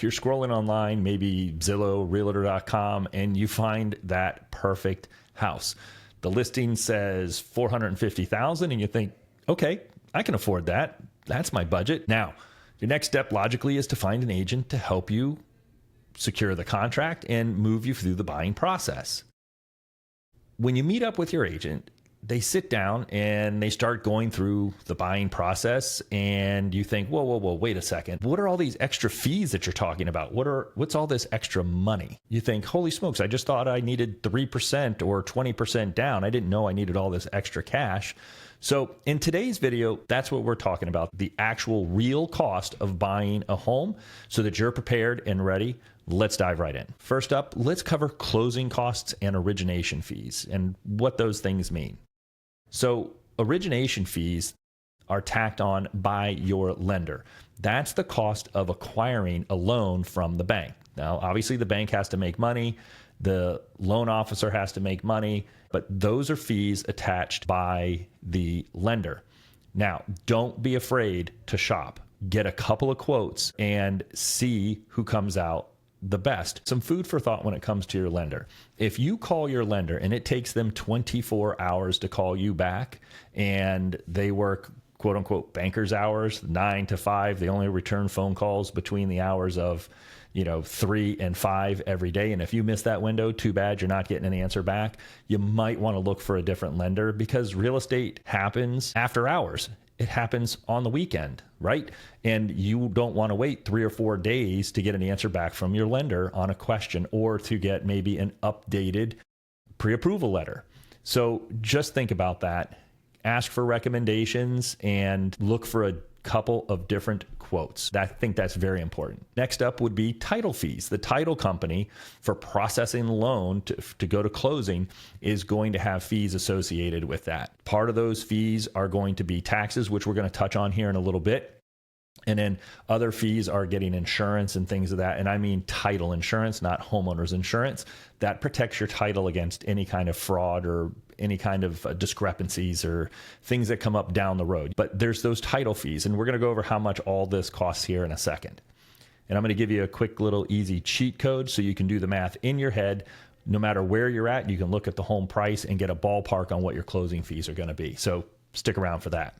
You're scrolling online, maybe Zillow, Realtor.com, and you find that perfect house. The listing says $450,000, and you think, okay, I can afford that. That's my budget. Now, your next step logically is to find an agent to help you secure the contract and move you through the buying process. When you meet up with your agent, they sit down and they start going through the buying process, and you think, whoa, wait a second. What are all these extra fees that you're talking about? What's all this extra money? You think, holy smokes, I just thought I needed 3% or 20% down. I didn't know I needed all this extra cash. So in today's video, that's what we're talking about, the actual real cost of buying a home so that you're prepared and ready. Let's dive right in. First up, let's cover closing costs and origination fees and what those things mean. So origination fees are tacked on by your lender. That's the cost of acquiring a loan from the bank. Now, obviously the bank has to make money. The loan officer has to make money, but those are fees attached by the lender. Now, don't be afraid to shop. Get a couple of quotes and see who comes out the best. Some food for thought when it comes to your lender. If you call your lender and it takes them 24 hours to call you back, and they work quote unquote banker's hours, 9 to 5, they only return phone calls between the hours of 3 and 5 every day. And if you miss that window, too bad, you're not getting an answer back. You might want to look for a different lender, because real estate happens after hours. It happens on the weekend, right? And you don't want to wait 3 or 4 days to get an answer back from your lender on a question, or to get maybe an updated pre-approval letter. So just think about that. Ask for recommendations and look for a couple of different quotes. I think that's very important. Next up would be title fees. The title company, for processing the loan to go to closing, is going to have fees associated with that. Part of those fees are going to be taxes, which we're going to touch on here in a little bit. And then other fees are getting insurance and things of that. And I mean title insurance, not homeowner's insurance. That protects your title against any kind of fraud or any kind of discrepancies or things that come up down the road. But there's those title fees, and we're going to go over how much all this costs here in a second. And I'm going to give you a quick little easy cheat code so you can do the math in your head. No matter where you're at, you can look at the home price and get a ballpark on what your closing fees are going to be. So stick around for that.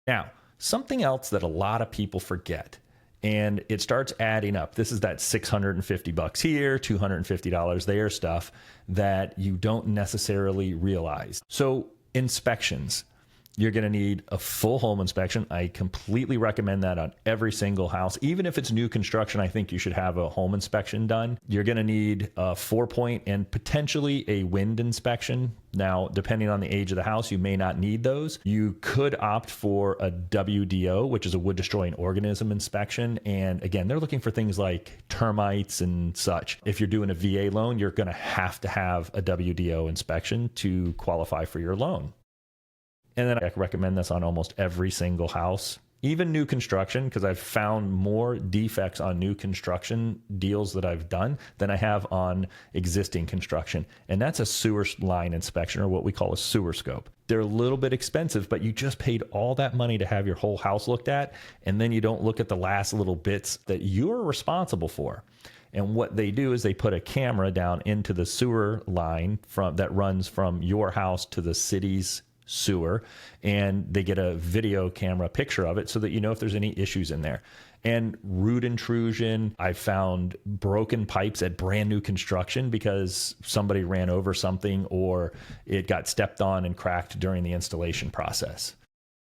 Now, something else that a lot of people forget, and it starts adding up. This is that $650 here, $250 there stuff that you don't necessarily realize. So inspections. You're going to need a full home inspection. I completely recommend that on every single house. Even if it's new construction, I think you should have a home inspection done. You're going to need a 4-point and potentially a wind inspection. Now, depending on the age of the house, you may not need those. You could opt for a WDO, which is a wood destroying organism inspection. And again, they're looking for things like termites and such. If you're doing a VA loan, you're going to have a WDO inspection to qualify for your loan. And then I recommend this on almost every single house, even new construction, because I've found more defects on new construction deals that I've done than I have on existing construction. And that's a sewer line inspection, or what we call a sewer scope. They're a little bit expensive, but you just paid all that money to have your whole house looked at, and then you don't look at the last little bits that you're responsible for. And what they do is they put a camera down into the sewer line that runs from your house to the city's sewer, and they get a video camera picture of it so that you know if there's any issues in there. And root intrusion, I found broken pipes at brand new construction because somebody ran over something or it got stepped on and cracked during the installation process.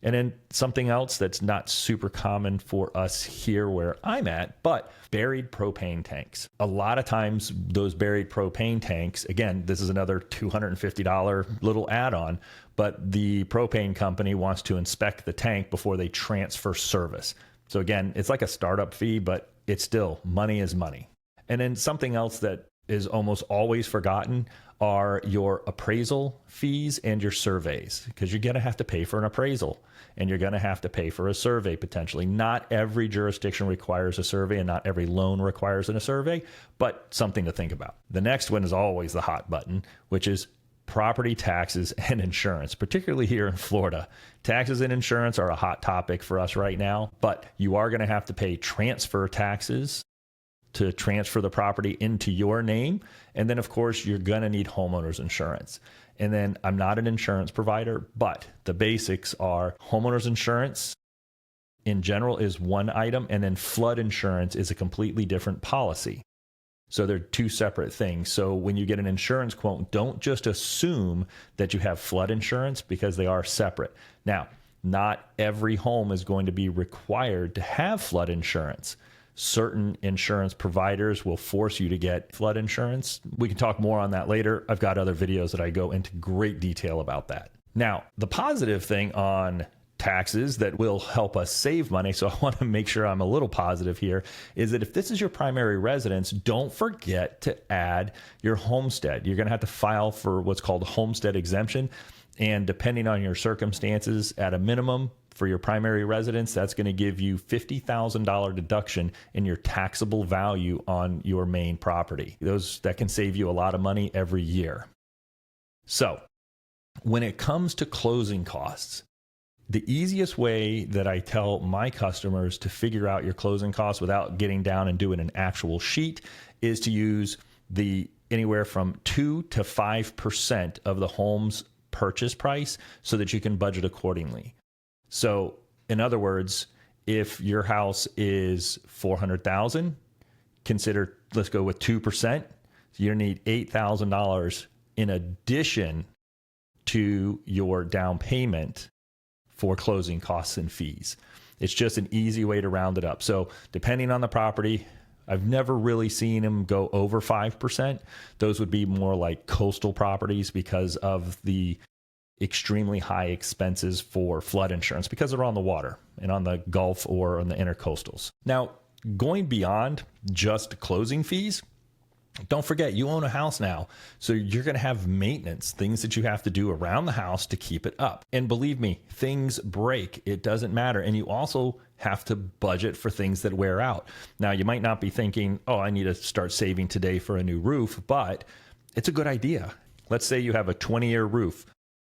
And then something else that's not super common for us here where I'm at, but buried propane tanks. A lot of times those buried propane tanks, again, this is another $250 little add-on, but the propane company wants to inspect the tank before they transfer service. So again, it's like a startup fee, but it's still money is money. And then something else that is almost always forgotten are your appraisal fees and your surveys, because you're going to have to pay for an appraisal and you're going to have to pay for a survey potentially. Not every jurisdiction requires a survey and not every loan requires a survey, but something to think about. The next one is always the hot button, which is property taxes and insurance, particularly here in Florida. Taxes and insurance are a hot topic for us right now, but you are going to have to pay transfer taxes to transfer the property into your name. And then, of course, you're going to need homeowners insurance. And then I'm not an insurance provider, but the basics are homeowners insurance in general is one item, and then flood insurance is a completely different policy. So they're two separate things. So when you get an insurance quote, don't just assume that you have flood insurance, because they are separate. Now, not every home is going to be required to have flood insurance. Certain insurance providers will force you to get flood insurance. We can talk more on that later. I've got other videos that I go into great detail about that. Now, the positive thing on taxes that will help us save money, so I want to make sure I'm a little positive here, is that if this is your primary residence, don't forget to add your homestead. You're going to have to file for what's called a homestead exemption. And depending on your circumstances, at a minimum for your primary residence, that's going to give you $50,000 deduction in your taxable value on your main property. That can save you a lot of money every year. So when it comes to closing costs, the easiest way that I tell my customers to figure out your closing costs without getting down and doing an actual sheet is to use the anywhere from 2 to 5% of the home's purchase price so that you can budget accordingly. So in other words, if your house is $400,000, consider, let's go with 2%. You need $8,000 in addition to your down payment for closing costs and fees. It's just an easy way to round it up. So depending on the property, I've never really seen them go over 5%. Those would be more like coastal properties because of the extremely high expenses for flood insurance because they're on the water and on the Gulf or on the intercoastals. Now, going beyond just closing fees, don't forget, you own a house now, so you're going to have maintenance, things that you have to do around the house to keep it up. And believe me, things break. It doesn't matter. And you also have to budget for things that wear out. Now, you might not be thinking, oh, I need to start saving today for a new roof, but it's a good idea. Let's say you have a 20-year roof.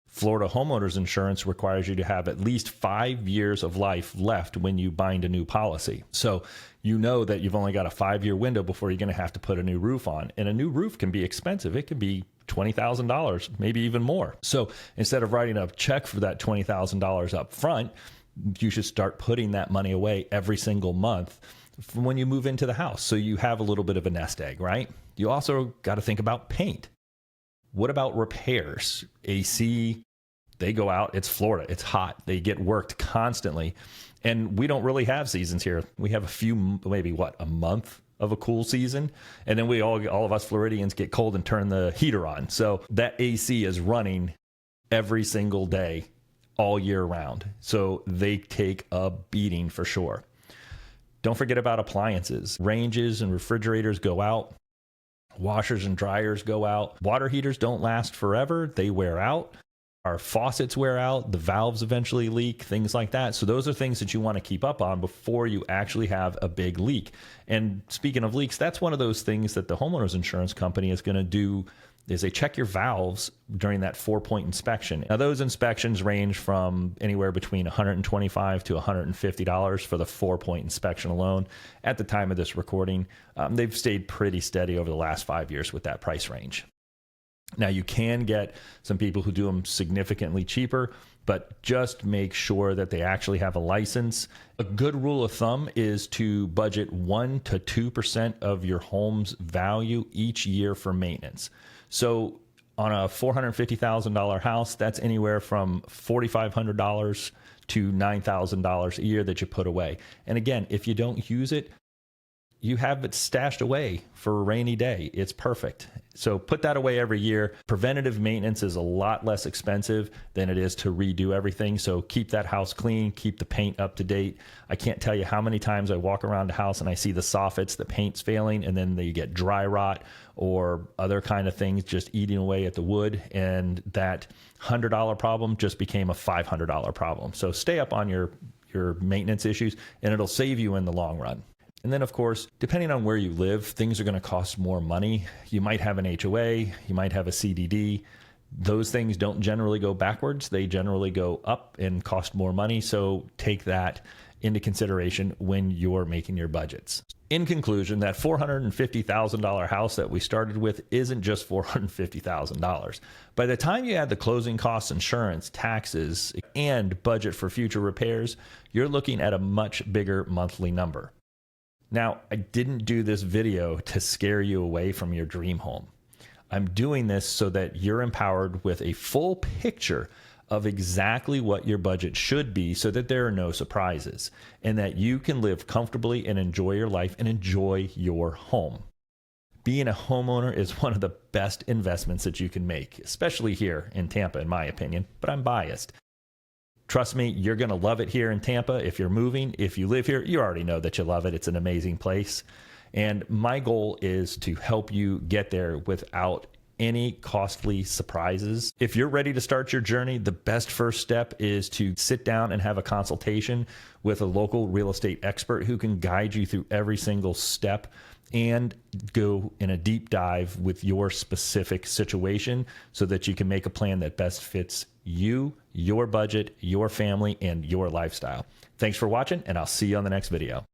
Florida homeowners insurance requires you to have at least 5 years of life left when you bind a new policy. So you know that you've only got a 5-year window before you're going to have to put a new roof on. And a new roof can be expensive. It could be $20,000, maybe even more. So instead of writing a check for that $20,000 up front, you should start putting that money away every single month from when you move into the house. So you have a little bit of a nest egg, right? You also got to think about paint. What about repairs? AC, they go out. It's Florida. It's hot. They get worked constantly. And we don't really have seasons here. We have a few, maybe a month of a cool season. And then all of us Floridians get cold and turn the heater on. So that AC is running every single day, all year round. So they take a beating for sure. Don't forget about appliances. Ranges and refrigerators go out. Washers and dryers go out. Water heaters don't last forever. They wear out. Our faucets wear out. The valves eventually leak, things like that. So those are things that you want to keep up on before you actually have a big leak. And speaking of leaks, that's one of those things that the homeowners insurance company is going to do is they check your valves during that 4-point inspection. Now, those inspections range from anywhere between $125 to $150 for the 4-point inspection alone. At the time of this recording, they've stayed pretty steady over the last 5 years with that price range. Now, you can get some people who do them significantly cheaper, but just make sure that they actually have a license. A good rule of thumb is to budget 1 to 2% of your home's value each year for maintenance. So on a $450,000 house, that's anywhere from $4,500 to $9,000 a year that you put away. And again, if you don't use it, you have it stashed away for a rainy day. It's perfect. So put that away every year. Preventative maintenance is a lot less expensive than it is to redo everything. So keep that house clean, keep the paint up to date. I can't tell you how many times I walk around the house and I see the soffits, the paint's failing, and then you get dry rot or other kind of things just eating away at the wood. And that $100 problem just became a $500 problem. So stay up on your maintenance issues and it'll save you in the long run. And then, of course, depending on where you live, things are going to cost more money. You might have an HOA, you might have a CDD. Those things don't generally go backwards. They generally go up and cost more money. So take that into consideration when you're making your budgets. In conclusion, that $450,000 house that we started with isn't just $450,000. By the time you add the closing costs, insurance, taxes, and budget for future repairs, you're looking at a much bigger monthly number. Now, I didn't do this video to scare you away from your dream home. I'm doing this so that you're empowered with a full picture of exactly what your budget should be so that there are no surprises and that you can live comfortably and enjoy your life and enjoy your home. Being a homeowner is one of the best investments that you can make, especially here in Tampa, in my opinion, but I'm biased. Trust me, you're going to love it here in Tampa. If you're moving, if you live here, you already know that you love it. It's an amazing place. And my goal is to help you get there without any costly surprises. If you're ready to start your journey, the best first step is to sit down and have a consultation with a local real estate expert who can guide you through every single step and go in a deep dive with your specific situation so that you can make a plan that best fits you, your budget, your family, and your lifestyle. Thanks for watching, and I'll see you on the next video.